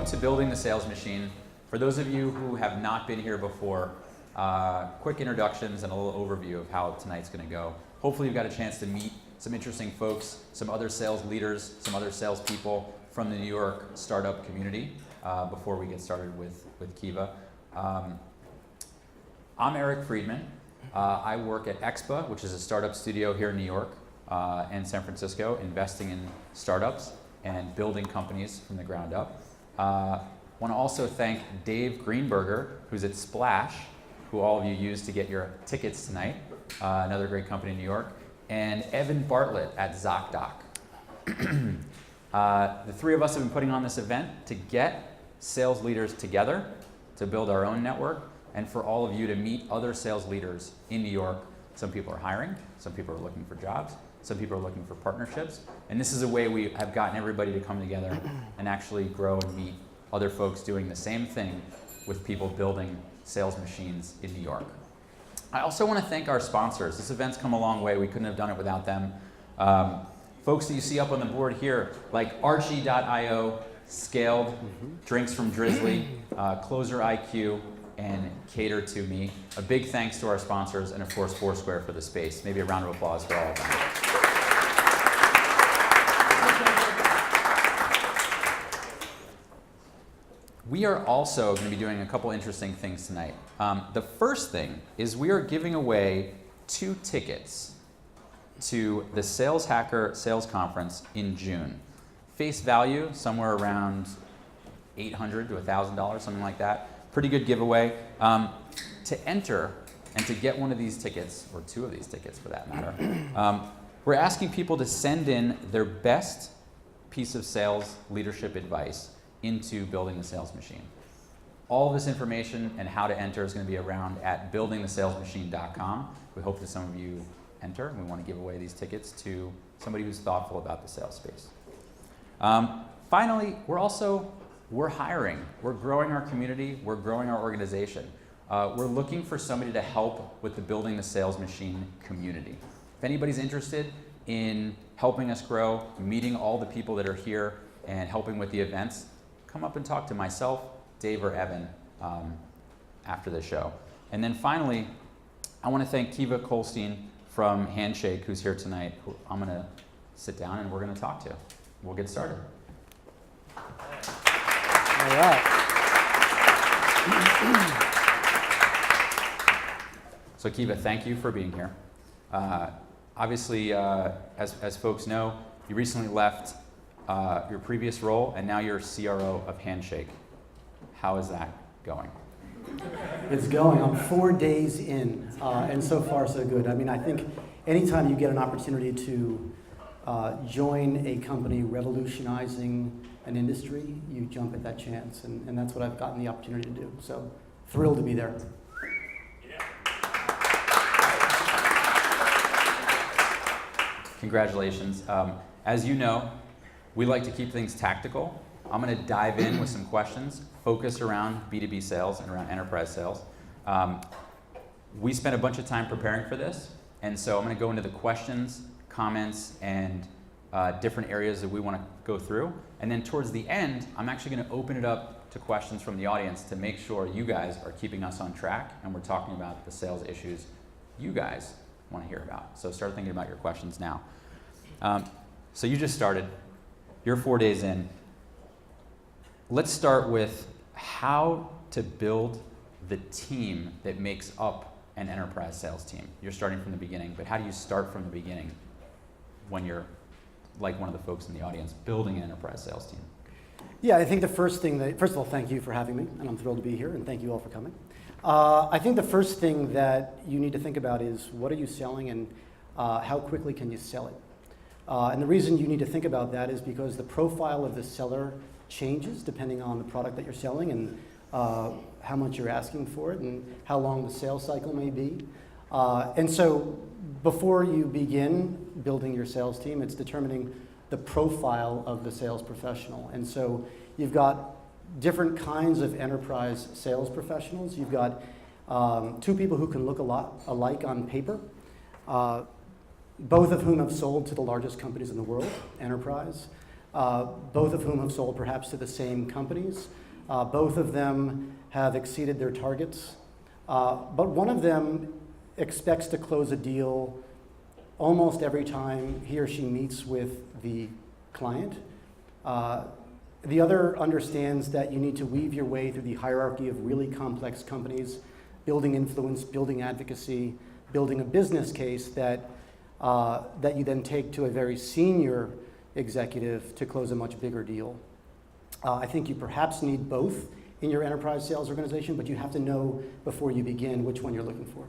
welcome to Building the Sales Machine. For those of you who have not been here before, quick introductions and a little overview of how tonight's going to go. Hopefully you've got a chance to meet some interesting folks, some other sales leaders, some other salespeople from the New York startup community before we get started with Kiva. I'm Eric Friedman. I work at Expa, which is a startup studio here in New York and San Francisco, investing in startups and building companies from the ground up. Want to also thank Dave Greenberger, who's at Splash, who all of you used to get your tickets tonight, another great company in New York, and Evan Bartlett at ZocDoc. The three of us have been putting on this event to get sales leaders together to build our own network, and for all of you to meet other sales leaders in New York. Some people are hiring, some people are looking for jobs, some people are looking for partnerships, and this is a way we have gotten everybody to come together and actually grow and meet other folks doing the same thing with people building sales machines in New York. I also want to thank our sponsors. This event's come a long way. We couldn't have done it without them. Folks that you see up on the board here, like Archie.io, Scaled, Drinks from Drizzly, Closer IQ, and Cater to Me. A big thanks to our sponsors, and of course Foursquare for the space. Maybe a round of applause for all of them. We are also going to be doing a couple interesting things tonight. The first thing is we are giving away 2 tickets to the Sales Hacker Sales Conference in June. Face value, somewhere around $800 to $1,000, something like that. Pretty good giveaway. To enter and to get one of these tickets, or 2 of these tickets for that matter, we're asking people to send in their best piece of sales leadership advice into Building the Sales Machine. All of this information and how to enter is going to be around at buildingthesalesmachine.com. We hope that some of you enter, and we want to give away these tickets to somebody who's thoughtful about the sales space. Finally, we're hiring. We're growing our community. We're growing our organization. We're looking for somebody to help with the Building the Sales Machine community. If anybody's interested in helping us grow, meeting all the people that are here, and helping with the events, come up and talk to myself, Dave, or Evan after the show. And then finally, I want to thank Kiva Kolstein from Handshake, who's here tonight, who I'm going to sit down and we're going to talk to. We'll get started. All right. So Kiva, thank you for being here. Obviously, as folks know, you recently left your previous role, and now you're CRO of Handshake. How is that going? It's going. I'm 4 days in, and so far so good. I mean, I think anytime you get an opportunity to join a company revolutionizing an industry, you jump at that chance, and that's what I've gotten the opportunity to do. So thrilled to be there. Congratulations. As you know, we like to keep things tactical. I'm going to dive in with some questions, focus around B2B sales and around enterprise sales. We spent a bunch of time preparing for this, and so I'm going to go into the questions, comments, and different areas that we want to go through. And then towards the end, I'm actually going to open it up to questions from the audience to make sure you guys are keeping us on track and we're talking about the sales issues you guys want to hear about. So start thinking about your questions now. So you just started. You're 4 days in. Let's start with how to build the team that makes up an enterprise sales team. You're starting from the beginning, but how do you start from the beginning when you're like one of the folks in the audience building an enterprise sales team? Yeah, I think the first thing first of all, thank you for having me, and I'm thrilled to be here, and thank you all for coming. I think the first thing that you need to think about is what are you selling and how quickly can you sell it? And the reason you need to think about that is because the profile of the seller changes depending on the product that you're selling and how much you're asking for it and how long the sales cycle may be. And so before you begin building your sales team, it's determining the profile of the sales professional. And so you've got different kinds of enterprise sales professionals. You've got 2 people who can look a lot alike on paper, both of whom have sold to the largest companies in the world, enterprise. both of whom have sold perhaps to the same companies. Both of them have exceeded their targets, but one of them expects to close a deal almost every time he or she meets with the client. The other understands that you need to weave your way through the hierarchy of really complex companies, building influence, building advocacy, building a business case that you then take to a very senior executive to close a much bigger deal. I think you perhaps need both in your enterprise sales organization, but you have to know before you begin which one you're looking for.